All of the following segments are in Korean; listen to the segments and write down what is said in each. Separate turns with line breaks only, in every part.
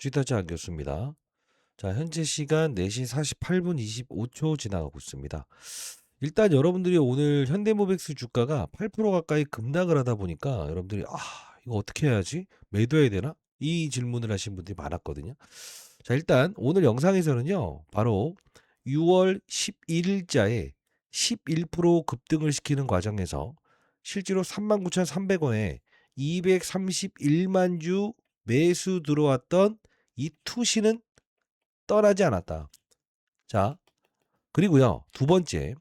쥐타치 안겼습니다. 자, 현재 시간 4시 48분 25초 지나가고 있습니다. 일단 여러분들이 오늘 현대모백스 주가가 8% 가까이 급락을 하다 보니까 여러분들이 이거 어떻게 해야지? 매도해야 되나? 이 질문을 하신 분들이 많았거든요. 자, 일단 오늘 영상에서는요. 바로 6월 11일자에 11% 급등을 시키는 과정에서 실제로 39,300원에 231만 주 매수 들어왔던 이 투시는 떠나지 않았다. 자, 그리고요. 두 번째.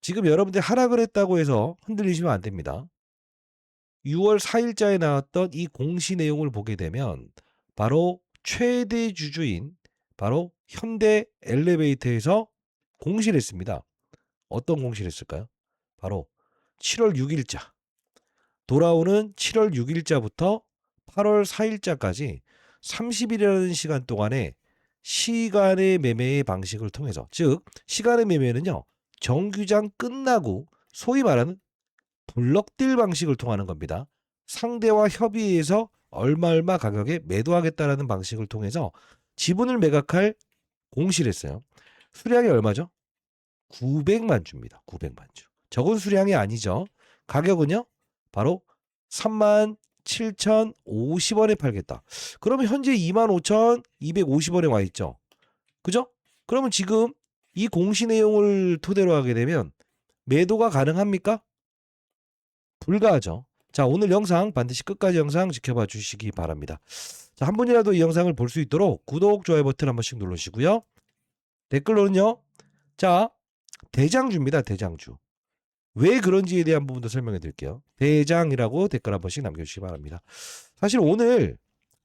지금 여러분들 하락을 했다고 해서 흔들리시면 안 됩니다. 6월 4일자에 나왔던 이 공시 내용을 보게 되면 바로 최대 주주인 바로 현대 엘리베이터에서 공시를 했습니다. 어떤 공시를 했을까요? 바로 7월 6일자. 돌아오는 7월 6일자부터 8월 4일자까지 30일이라는 시간 동안에 시간의 매매의 방식을 통해서, 즉 시간의 매매는요 정규장 끝나고 소위 말하는 블럭딜 방식을 통하는 겁니다. 상대와 협의해서 얼마 가격에 매도하겠다라는 방식을 통해서 지분을 매각할 공시를 했어요. 수량이 얼마죠? 900만 주입니다. 900만 주. 적은 수량이 아니죠. 가격은요 바로 37,050원에 팔겠다. 그러면 현재 25,250원에 와 있죠. 그죠? 그러면 지금 이 공시 내용을 토대로 하게 되면 매도가 가능합니까? 불가하죠. 자, 오늘 영상 반드시 끝까지 영상 지켜봐 주시기 바랍니다. 자, 한 분이라도 이 영상을 볼 수 있도록 구독, 좋아요 버튼 한 번씩 눌러주시고요. 댓글로는요. 자, 대장주입니다. 대장주. 왜 그런지에 대한 부분도 설명해 드릴게요. 대장이라고 댓글 한 번씩 남겨주시기 바랍니다. 사실 오늘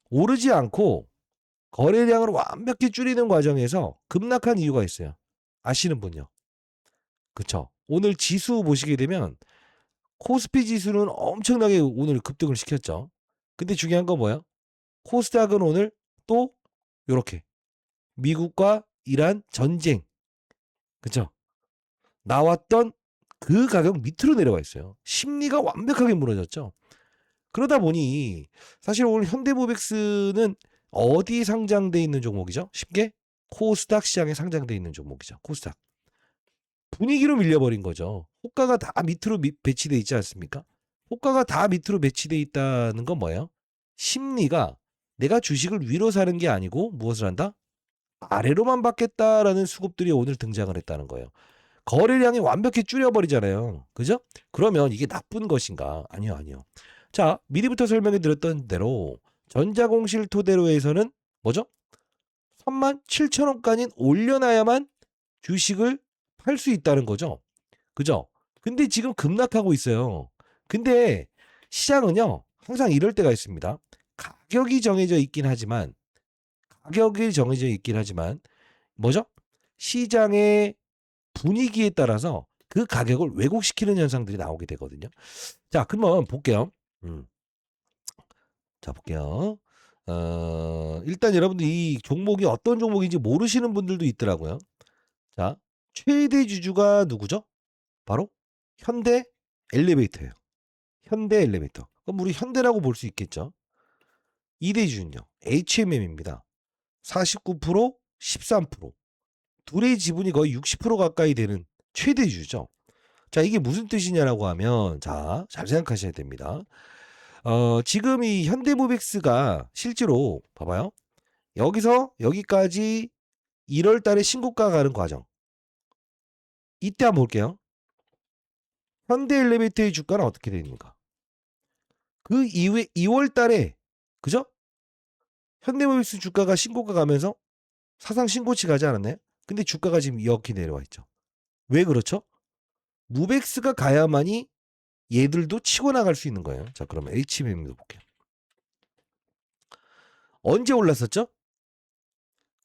오르지 않고 거래량을 완벽히 줄이는 과정에서 급락한 이유가 있어요. 아시는 분요? 그쵸? 오늘 지수 보시게 되면 코스피 지수는 엄청나게 오늘 급등을 시켰죠. 근데 중요한 건 뭐야? 코스닥은 오늘 또 요렇게 미국과 이란 전쟁, 그쵸? 나왔던 그 가격 밑으로 내려와 있어요. 심리가 완벽하게 무너졌죠. 그러다 보니 사실 오늘 현대모백스는 어디 상장돼 있는 종목이죠? 쉽게 코스닥 시장에 상장돼 있는 종목이죠. 코스닥. 분위기로 밀려버린 거죠. 호가가 다 밑으로 배치돼 있지 않습니까? 호가가 다 밑으로 배치돼 있다는 건 뭐예요? 심리가 내가 주식을 위로 사는 게 아니고 무엇을 한다? 아래로만 받겠다라는 수급들이 오늘 등장을 했다는 거예요. 거래량이 완벽히 줄여버리잖아요. 그죠? 그러면 이게 나쁜 것인가? 아니요. 자, 미리부터 설명해 드렸던 대로 전자공실 토대로 해서는 뭐죠? 37,000원까지 올려놔야만 주식을 팔 수 있다는 거죠. 그죠? 근데 지금 급락하고 있어요. 근데 시장은요, 항상 이럴 때가 있습니다. 가격이 정해져 있긴 하지만, 뭐죠? 시장의 분위기에 따라서 그 가격을 왜곡시키는 현상들이 나오게 되거든요. 자, 그러면 볼게요. 자, 볼게요. 일단 여러분들 이 종목이 어떤 종목인지 모르시는 분들도 있더라고요. 자, 최대 주주가 누구죠? 바로 현대 엘리베이터예요. 현대 엘리베이터. 그럼 우리 현대라고 볼 수 있겠죠. 2대 주주는요. HMM입니다. 49%, 13%. 둘의 지분이 거의 60% 가까이 되는 최대 주주죠. 자, 이게 무슨 뜻이냐라고 하면, 자, 잘 생각하셔야 됩니다. 지금 이 현대모백스가 실제로 봐봐요. 여기서 여기까지 1월 달에 신고가 가는 과정. 이때 한번 볼게요. 현대엘리베이터의 주가는 어떻게 됩니까? 그 이후에 2월 달에 그죠? 현대모백스 주가가 신고가 가면서 사상 신고치 가지 않았나요? 근데 주가가 지금 이렇게 내려와 있죠. 왜 그렇죠? 무백스가 가야만이 얘들도 치고 나갈 수 있는 거예요. 자, 그러면 HMM도 볼게요. 언제 올랐었죠?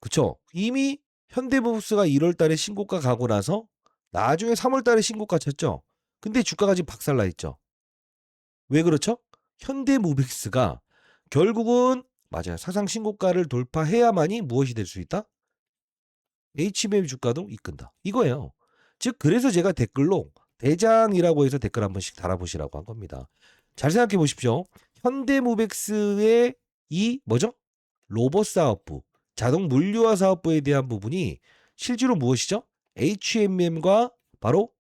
그쵸? 이미 현대모백스가 1월 달에 신고가 가고 나서 나중에 3월 달에 신고가 쳤죠. 근데 주가가 지금 박살나 있죠. 왜 그렇죠? 현대모백스가 결국은 맞아요. 사상 신고가를 돌파해야만이 무엇이 될 수 있다? HMM 주가도 이끈다. 이거예요. 즉 그래서 제가 댓글로 대장이라고 해서 댓글 한 번씩 달아보시라고 한 겁니다. 잘 생각해 보십시오. 현대모백스의 이 뭐죠? 로봇 사업부, 자동 물류화 사업부에 대한 부분이 실제로 무엇이죠? HMM과 바로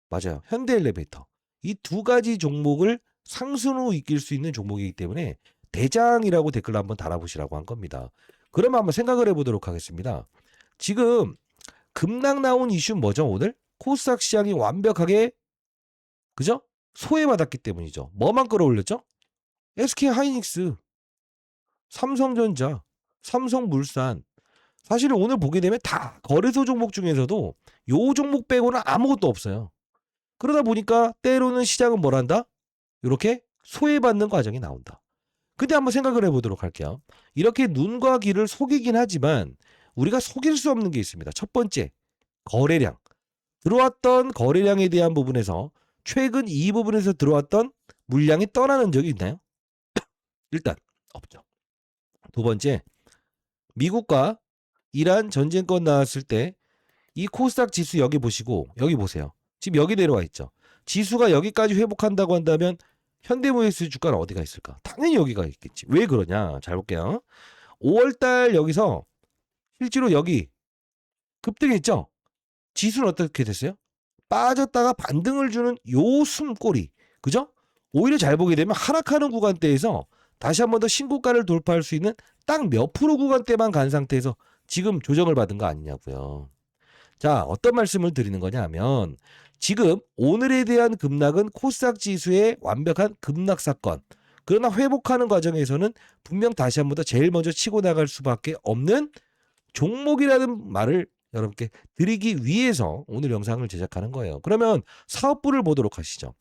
맞아요. 현대엘리베이터. 이 두 가지 종목을 상승으로 이끌 수 있는 종목이기 때문에 대장이라고 댓글 한번 달아보시라고 한 겁니다. 그러면 한번 생각을 해보도록 하겠습니다. 지금 급락 나온 이슈는 뭐죠? 오늘 코스닥 시장이 완벽하게 그죠? 소외받았기 때문이죠. 뭐만 끌어올렸죠? SK하이닉스, 삼성전자, 삼성물산. 사실은 오늘 보게 되면 다 거래소 종목 중에서도 요 종목 빼고는 아무것도 없어요. 그러다 보니까 때로는 시장은 뭘 한다? 이렇게 소외받는 과정이 나온다. 근데 한번 생각을 해보도록 할게요. 이렇게 눈과 귀를 속이긴 하지만 우리가 속일 수 없는 게 있습니다. 첫 번째, 거래량. 들어왔던 거래량에 대한 부분에서 최근 이 부분에서 들어왔던 물량이 떠나는 적이 있나요? 일단 없죠. 두 번째, 미국과 이란 전쟁권 나왔을 때 이 코스닥 지수 여기 보시고 여기 보세요. 지금 여기 내려와 있죠. 지수가 여기까지 회복한다고 한다면 현대모비스 주가는 어디가 있을까? 당연히 여기가 있겠지. 왜 그러냐? 잘 볼게요. 5월달 여기서 실제로 여기 급등했죠? 지수는 어떻게 됐어요? 빠졌다가 반등을 주는 요 숨꼬리. 그죠? 오히려 잘 보게 되면 하락하는 구간대에서 다시 한 번 더 신고가를 돌파할 수 있는 딱 몇 프로 구간대만 간 상태에서 지금 조정을 받은 거 아니냐고요. 자, 어떤 말씀을 드리는 거냐 하면 지금 오늘에 대한 급락은 코스닥 지수의 완벽한 급락 사건. 그러나 회복하는 과정에서는 분명 다시 한 번 더 제일 먼저 치고 나갈 수밖에 없는 종목이라는 말을 여러분께 드리기 위해서 오늘 영상을 제작하는 거예요. 그러면 사업부를 보도록 하시죠.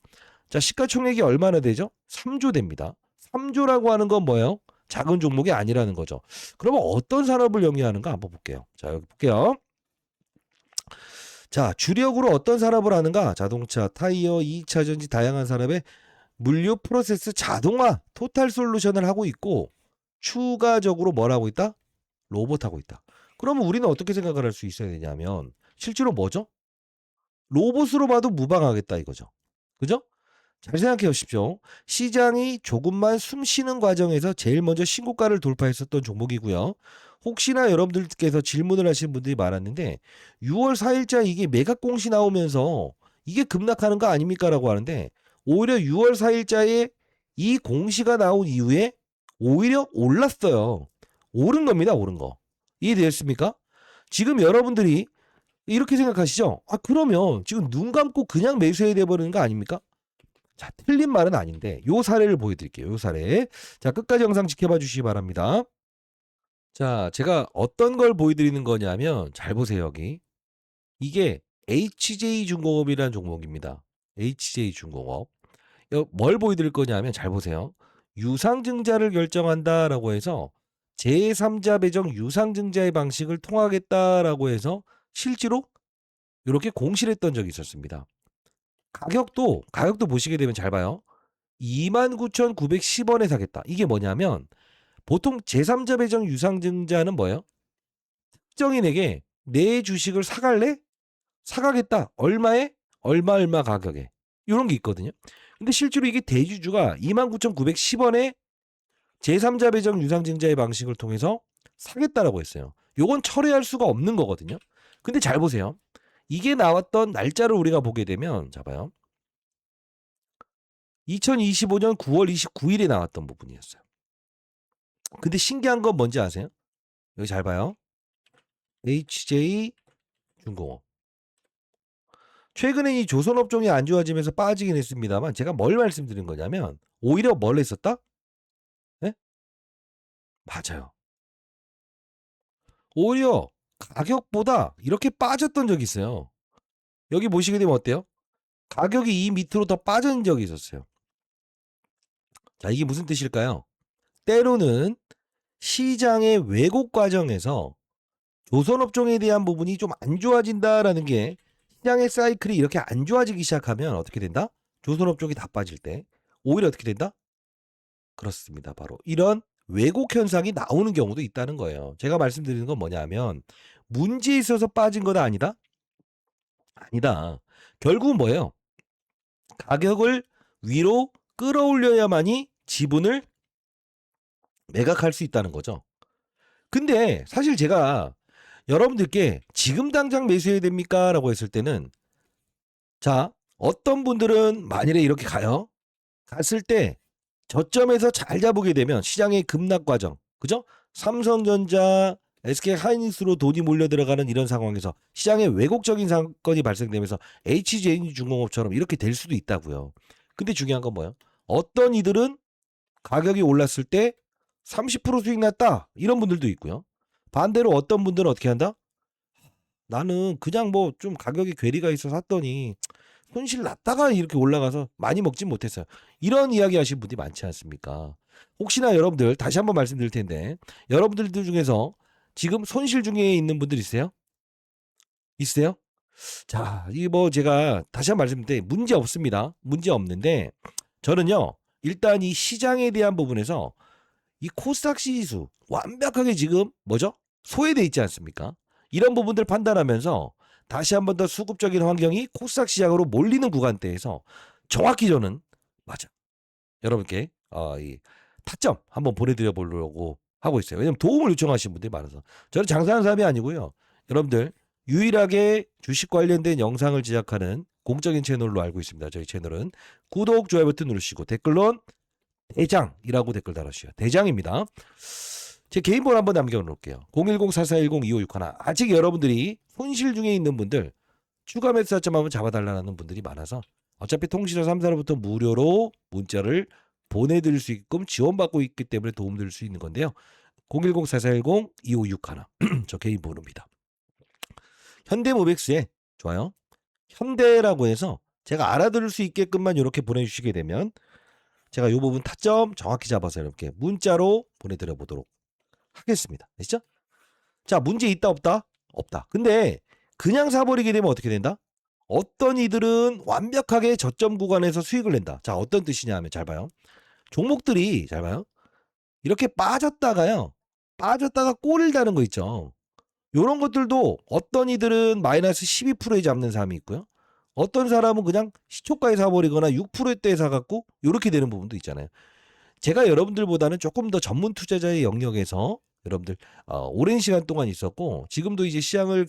자, 시가총액이 얼마나 되죠? 3조 됩니다. 3조라고 하는 건 뭐예요? 작은 종목이 아니라는 거죠. 그러면 어떤 산업을 영위하는가 한번 볼게요. 자, 여기 볼게요. 자, 주력으로 어떤 산업을 하는가? 자동차, 타이어, 2차 전지 다양한 산업의 물류 프로세스 자동화, 토탈 솔루션을 하고 있고 추가적으로 뭘 하고 있다? 로봇 하고 있다. 그러면 우리는 어떻게 생각을 할 수 있어야 되냐면 실제로 뭐죠? 로봇으로 봐도 무방하겠다 이거죠. 그죠? 잘 생각해 보십시오. 시장이 조금만 숨 쉬는 과정에서 제일 먼저 신고가를 돌파했었던 종목이고요. 혹시나 여러분들께서 질문을 하신 분들이 많았는데 6월 4일자 이게 매각 공시 나오면서 이게 급락하는 거 아닙니까? 라고 하는데 오히려 6월 4일자에 이 공시가 나온 이후에 오히려 올랐어요. 오른 겁니다. 오른 거. 이해되셨습니까? 지금 여러분들이 이렇게 생각하시죠? 아, 그러면 지금 눈 감고 그냥 매수해야 돼버리는 거 아닙니까? 자, 틀린 말은 아닌데 요 사례를 보여드릴게요. 요 사례. 자, 끝까지 영상 지켜봐 주시기 바랍니다. 자, 제가 어떤 걸 보여드리는 거냐면 잘 보세요. 여기. 이게 HJ중공업이라는 종목입니다. HJ중공업. 뭘 보여드릴 거냐면 잘 보세요. 유상증자를 결정한다라고 해서 제3자 배정 유상증자의 방식을 통하겠다라고 해서 실제로 이렇게 공시를 했던 적이 있었습니다. 가격도 보시게 되면 잘 봐요. 29,910원에 사겠다. 이게 뭐냐면 보통 제3자 배정 유상증자는 뭐예요? 특정인에게 내 주식을 사갈래? 사가겠다. 얼마에? 얼마 가격에. 이런 게 있거든요. 근데 실제로 이게 대주주가 29,910원에 제3자 배정 유상증자의 방식을 통해서 사겠다라고 했어요. 요건 철회할 수가 없는 거거든요. 근데 잘 보세요. 이게 나왔던 날짜를 우리가 보게 되면 잡아요. 2025년 9월 29일에 나왔던 부분이었어요. 근데 신기한 건 뭔지 아세요? 여기 잘 봐요. HJ중공업. 최근에 이 조선업종이 안 좋아지면서 빠지긴 했습니다만 제가 뭘 말씀드린 거냐면 오히려 뭘 했었다? 네? 맞아요. 오히려 가격보다 이렇게 빠졌던 적이 있어요. 여기 보시게 되면 어때요? 가격이 이 밑으로 더 빠진 적이 있었어요. 자, 이게 무슨 뜻일까요? 때로는 시장의 왜곡 과정에서 조선업종에 대한 부분이 좀 안 좋아진다라는 게 시장의 사이클이 이렇게 안 좋아지기 시작하면 어떻게 된다? 조선업종이 다 빠질 때 오히려 어떻게 된다? 그렇습니다. 바로 이런 왜곡 현상이 나오는 경우도 있다는 거예요. 제가 말씀드리는 건 뭐냐면 문제에 있어서 빠진 거다 아니다? 아니다. 결국은 뭐예요? 가격을 위로 끌어올려야만이 지분을 매각할 수 있다는 거죠. 근데 사실 제가 여러분들께 지금 당장 매수해야 됩니까? 라고 했을 때는 자, 어떤 분들은 만일에 이렇게 가요. 갔을 때 저점에서 잘 잡게 되면 시장의 급락 과정, 그죠? 삼성전자, SK 하이닉스로 돈이 몰려 들어가는 이런 상황에서 시장에 왜곡적인 사건이 발생되면서 HJ중공업처럼 이렇게 될 수도 있다고요. 근데 중요한 건 뭐예요? 어떤 이들은 가격이 올랐을 때 30% 수익 났다. 이런 분들도 있고요. 반대로 어떤 분들은 어떻게 한다? 나는 그냥 뭐 좀 가격이 괴리가 있어 샀더니 손실 났다가 이렇게 올라가서 많이 먹진 못했어요. 이런 이야기 하시는 분들이 많지 않습니까? 혹시나 여러분들 다시 한번 말씀드릴 텐데 여러분들 중에서 지금 손실 중에 있는 분들 있어요? 있어요? 자, 이 뭐 제가 다시 한번 말씀드릴 때 문제 없습니다. 문제 없는데 저는요. 일단 이 시장에 대한 부분에서 이 코스닥 지수 완벽하게 지금 뭐죠? 소외돼 있지 않습니까? 이런 부분들 판단하면서 다시 한번 더 수급적인 환경이 코스닥 시장으로 몰리는 구간대에서 정확히 저는 맞아. 여러분께 이 타점 한번 보내드려 보려고 하고 있어요. 왜냐면 도움을 요청하시는 분들이 많아서. 저는 장사하는 사람이 아니고요. 여러분들 유일하게 주식 관련된 영상을 제작하는 공적인 채널로 알고 있습니다. 저희 채널은 구독, 좋아요 버튼 누르시고 댓글론 대장이라고 댓글 달아주세요. 대장입니다. 제 개인 번호 한번 남겨놓을게요. 010-4410-2561. 아직 여러분들이 손실 중에 있는 분들 추가 매수 타점 한번 잡아달라는 분들이 많아서 어차피 통신사 3사로부터 무료로 문자를 보내드릴 수 있게끔 지원받고 있기 때문에 도움드릴 수 있는 건데요. 010-4410-2561. 저 개인 번호입니다. 현대모백스에 좋아요. 현대라고 해서 제가 알아들을 수 있게끔만 이렇게 보내주시게 되면 제가 이 부분 타점 정확히 잡아서 이렇게 문자로 보내드려 보도록 하겠습니다. 아시죠? 자, 문제 있다 없다? 없다. 근데 그냥 사버리게 되면 어떻게 된다? 어떤 이들은 완벽하게 저점 구간에서 수익을 낸다. 자, 어떤 뜻이냐 하면 잘 봐요. 종목들이 잘 봐요. 이렇게 빠졌다가 꼬리를 다는 거 있죠. 요런 것들도 어떤 이들은 마이너스 12%에 잡는 사람이 있고요. 어떤 사람은 그냥 시초가에 사버리거나 6%대에 사갖고 요렇게 되는 부분도 있잖아요. 제가 여러분들보다는 조금 더 전문 투자자의 영역에서 여러분들 오랜 시간 동안 있었고 지금도 이제 시장을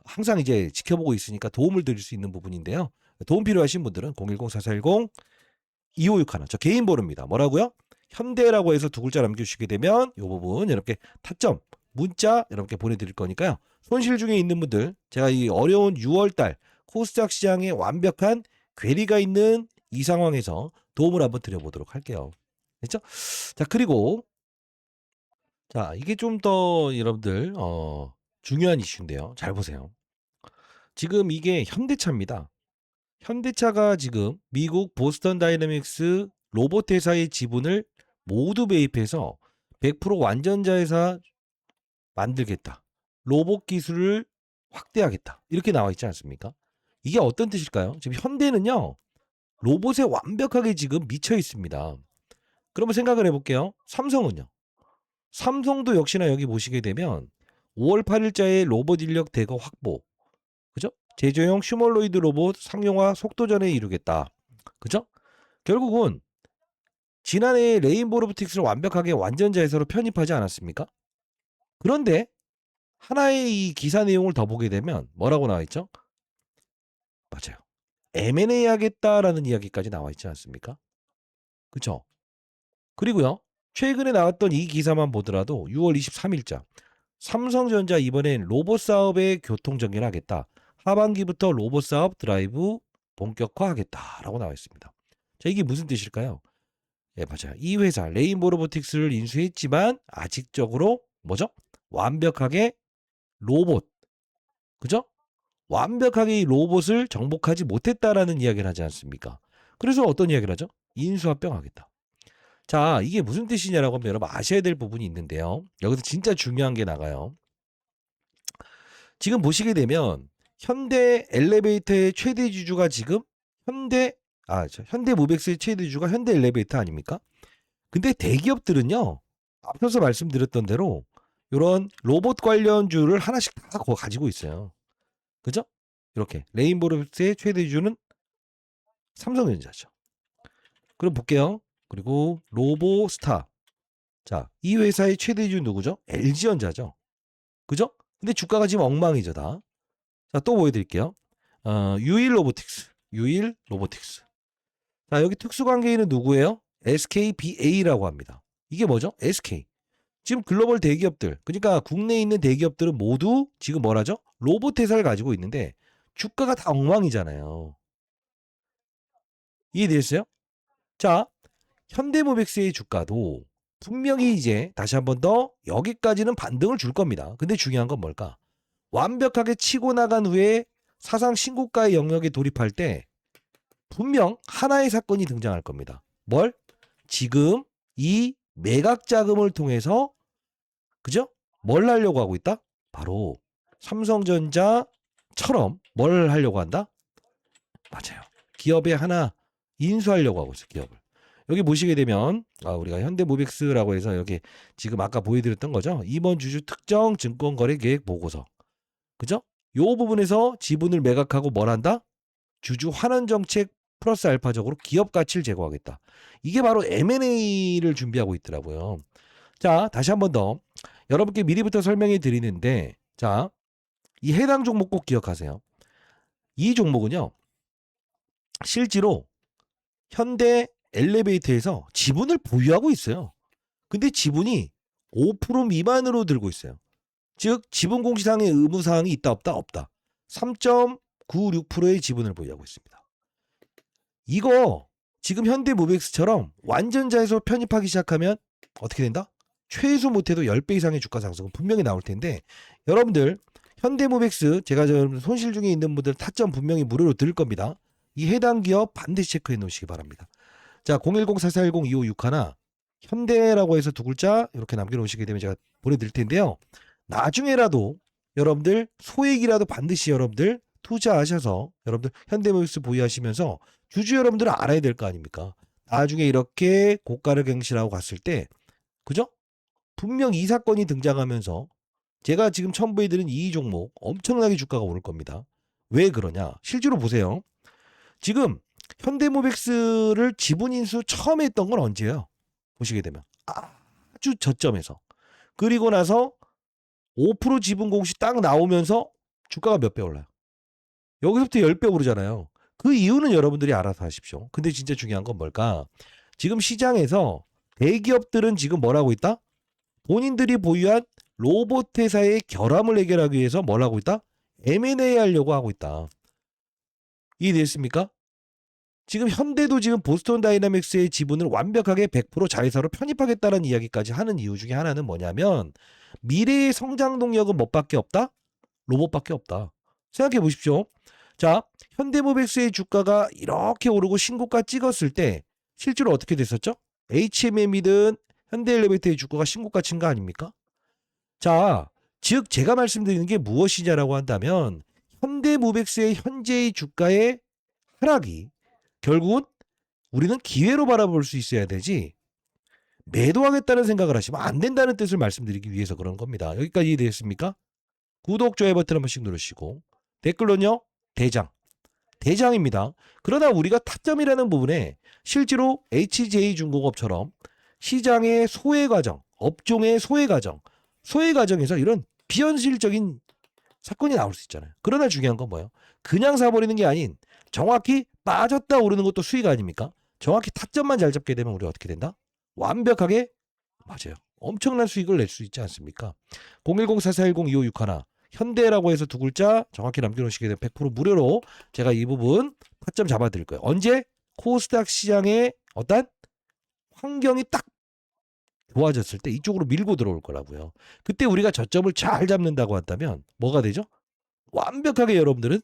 항상 이제 지켜보고 있으니까 도움을 드릴 수 있는 부분인데요. 도움 필요하신 분들은 010-4410-2561. 저 개인 번호입니다. 뭐라고요? 현대라고 해서 두 글자 남겨주시게 되면 이 부분 이렇게 타점 문자 이렇게 보내드릴 거니까요. 손실 중에 있는 분들 제가 이 어려운 6월달 코스닥 시장에 완벽한 괴리가 있는 이 상황에서 도움을 한번 드려보도록 할게요. 됐죠? 자, 그리고 자, 이게 좀 더 여러분들 중요한 이슈인데요. 잘 보세요. 지금 이게 현대차입니다. 현대차가 지금 미국 보스턴 다이내믹스 로봇 회사의 지분을 모두 매입해서 100% 완전자 회사 만들겠다. 로봇 기술을 확대하겠다. 이렇게 나와 있지 않습니까? 이게 어떤 뜻일까요? 지금 현대는요. 로봇에 완벽하게 지금 미쳐 있습니다. 그러면 생각을 해볼게요. 삼성은요. 삼성도 역시나 여기 보시게 되면 5월 8일자에 로봇 인력 대거 확보. 그죠? 제조용 슈멀로이드 로봇 상용화 속도전에 이루겠다. 그죠? 결국은 지난해 레인보우 로보틱스를 완벽하게 완전자 회사로 편입하지 않았습니까? 그런데 하나의 이 기사 내용을 더 보게 되면 뭐라고 나와 있죠? 맞아요. M&A 하겠다라는 이야기까지 나와 있지 않습니까? 그쵸? 그리고요. 최근에 나왔던 이 기사만 보더라도 6월 23일자 삼성전자 이번엔 로봇 사업에 교통 전개하겠다. 하반기부터 로봇 사업 드라이브 본격화하겠다라고 나와 있습니다. 자, 이게 무슨 뜻일까요? 예, 맞아요. 이 회사 레인보우 로보틱스를 인수했지만 아직적으로 뭐죠? 완벽하게 로봇, 그죠? 완벽하게 이 로봇을 정복하지 못했다라는 이야기를 하지 않습니까? 그래서 어떤 이야기를 하죠? 인수합병하겠다. 자, 이게 무슨 뜻이냐라고 하면 여러분 아셔야 될 부분이 있는데요. 여기서 진짜 중요한 게 나가요. 지금 보시게 되면 현대 엘리베이터의 최대 주주가 지금 현대 모백스의 최대 주주가 현대 엘리베이터 아닙니까? 근데 대기업들은요. 앞서서 말씀드렸던 대로 이런 로봇 관련주를 하나씩 다 가지고 있어요. 그죠? 이렇게 레인보우의 최대 주주는 삼성전자죠. 그럼 볼게요. 그리고 로보스타. 자, 이 회사의 최대주 누구죠? LG전자죠. 그죠? 근데 주가가 지금 엉망이죠, 다. 자, 또 보여드릴게요. 유일로보틱스. 유일로보틱스. 자, 여기 특수관계인은 누구예요? SKBA라고 합니다. 이게 뭐죠? SK. 지금 글로벌 대기업들, 그러니까 국내에 있는 대기업들은 모두 지금 뭐라죠? 로봇 회사를 가지고 있는데 주가가 다 엉망이잖아요. 이해되셨어요? 자, 현대모백스의 주가도 분명히 이제 다시 한 번 더 여기까지는 반등을 줄 겁니다. 근데 중요한 건 뭘까? 완벽하게 치고 나간 후에 사상 신고가의 영역에 돌입할 때 분명 하나의 사건이 등장할 겁니다. 뭘? 지금 이 매각 자금을 통해서 그죠? 뭘 하려고 하고 있다? 바로 삼성전자처럼 뭘 하려고 한다? 맞아요. 기업에 하나 인수하려고 하고 있어요. 기업을. 여기 보시게 되면 우리가 현대모백스라고 해서 여기 지금 아까 보여드렸던 거죠. 이번 주주 특정 증권거래 계획 보고서. 그죠? 요 부분에서 지분을 매각하고 뭘 한다? 주주 환원 정책 플러스 알파적으로 기업 가치를 제고하겠다. 이게 바로 M&A를 준비하고 있더라고요. 자, 다시 한 번 더 여러분께 미리부터 설명해 드리는데, 자, 이 해당 종목 꼭 기억하세요. 이 종목은요, 실제로 현대 엘리베이터에서 지분을 보유하고 있어요. 근데 지분이 5% 미만으로 들고 있어요. 즉 지분 공시상의 의무사항이 있다 없다 없다. 3.96%의 지분을 보유하고 있습니다. 이거 지금 현대모백스처럼 완전자에서 편입하기 시작하면 어떻게 된다? 최소 못해도 10배 이상의 주가 상승은 분명히 나올 텐데 여러분들 현대모백스 제가 손실 중에 있는 분들 타점 분명히 무료로 드릴 겁니다. 이 해당 기업 반드시 체크해 놓으시기 바랍니다. 자, 010-4410-2561 현대라고 해서 두 글자 이렇게 남겨놓으시게 되면 제가 보내드릴 텐데요. 나중에라도 여러분들 소액이라도 반드시 여러분들 투자하셔서 여러분들 현대모백스 보유하시면서 주주 여러분들은 알아야 될 거 아닙니까? 나중에 이렇게 고가를 갱신하고 갔을 때 그죠? 분명 이 사건이 등장하면서 제가 지금 첨부해드린 이 종목 엄청나게 주가가 오를 겁니다. 왜 그러냐? 실제로 보세요. 지금 현대모백스를 지분 인수 처음 했던 건 언제예요? 보시게 되면 아주 저점에서 그리고 나서 5% 지분 공시 딱 나오면서 주가가 몇 배 올라요. 여기서부터 10배 오르잖아요. 그 이유는 여러분들이 알아서 하십시오. 근데 진짜 중요한 건 뭘까? 지금 시장에서 대기업들은 지금 뭘 하고 있다? 본인들이 보유한 로봇 회사의 결함을 해결하기 위해서 뭘 하고 있다? M&A 하려고 하고 있다. 이해됐습니까? 지금 현대도 지금 보스턴 다이나믹스의 지분을 완벽하게 100% 자회사로 편입하겠다는 이야기까지 하는 이유 중에 하나는 뭐냐면 미래의 성장 동력은 뭐밖에 없다? 로봇밖에 없다. 생각해 보십시오. 자, 현대모백스의 주가가 이렇게 오르고 신고가 찍었을 때 실제로 어떻게 됐었죠? HMM이든 현대엘리베이터의 주가가 신고가 친 거 아닙니까? 자, 즉 제가 말씀드리는 게 무엇이냐라고 한다면 현대모백스의 현재의 주가의 하락이 결국은 우리는 기회로 바라볼 수 있어야 되지 매도하겠다는 생각을 하시면 안 된다는 뜻을 말씀드리기 위해서 그런 겁니다. 여기까지 이해되셨습니까? 구독, 좋아요 버튼 한 번씩 누르시고 댓글로는요. 대장입니다. 그러나 우리가 타점이라는 부분에 실제로 HJ중공업처럼 시장의 소외 과정, 업종의 소외 과정에서 이런 비현실적인 사건이 나올 수 있잖아요. 그러나 중요한 건 뭐예요? 그냥 사버리는 게 아닌 정확히 빠졌다 오르는 것도 수익 아닙니까? 정확히 타점만 잘 잡게 되면 우리가 어떻게 된다? 완벽하게 맞아요. 엄청난 수익을 낼 수 있지 않습니까? 010-4410-2561 현대라고 해서 두 글자 정확히 남겨놓으시게 되면 100% 무료로 제가 이 부분 타점 잡아드릴 거예요. 언제? 코스닥 시장의 어떤 환경이 딱 좋아졌을 때 이쪽으로 밀고 들어올 거라고요. 그때 우리가 저점을 잘 잡는다고 한다면 뭐가 되죠? 완벽하게 여러분들은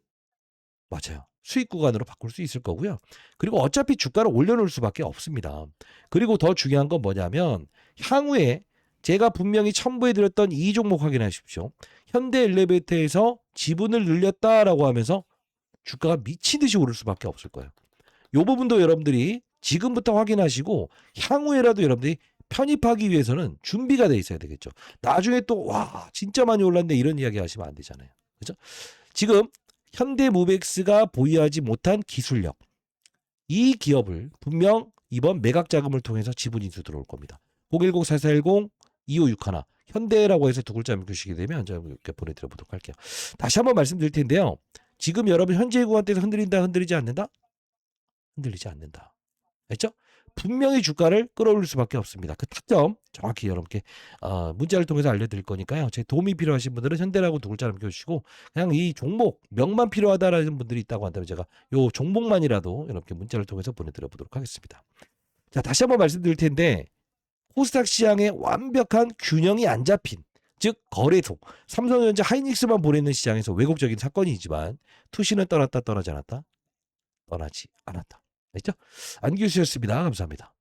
맞아요. 수익 구간으로 바꿀 수 있을 거고요. 그리고 어차피 주가를 올려놓을 수밖에 없습니다. 그리고 더 중요한 건 뭐냐면 향후에 제가 분명히 첨부해드렸던 이 종목 확인하십시오. 현대엘리베이터에서 지분을 늘렸다라고 하면서 주가가 미친 듯이 오를 수밖에 없을 거예요. 이 부분도 여러분들이 지금부터 확인하시고 향후에라도 여러분들이 편입하기 위해서는 준비가 돼 있어야 되겠죠. 나중에 또 와 진짜 많이 올랐네 이런 이야기 하시면 안 되잖아요. 그렇죠? 지금 현대모백스가 보유하지 못한 기술력 이 기업을 분명 이번 매각 자금을 통해서 지분 인수 들어올 겁니다. 010-4410-2561 현대라고 해서 두 글자 남겨주시게 되면 제가 이렇게 보내드려 보도록 할게요. 다시 한번 말씀드릴 텐데요. 지금 여러분 현재 구간대에서 흔들린다, 흔들리지 않는다? 흔들리지 않는다. 알죠? 분명히 주가를 끌어올릴 수밖에 없습니다. 그 타점 정확히 여러분께 문자를 통해서 알려드릴 거니까요. 제 도움이 필요하신 분들은 현대라고 두 글자 남겨주시고 그냥 이 종목 명만 필요하다라는 분들이 있다고 한다면 제가 요 종목만이라도 이렇게 문자를 통해서 보내드려 보도록 하겠습니다. 자, 다시 한번 말씀드릴 텐데 코스닥 시장에 완벽한 균형이 안 잡힌 즉 거래소 삼성전자 하이닉스만 보내는 시장에서 왜곡적인 사건이지만 투시는 떠났다 떠나지 않았다 떠나지 않았다. 됐죠? 안규수였습니다. 감사합니다.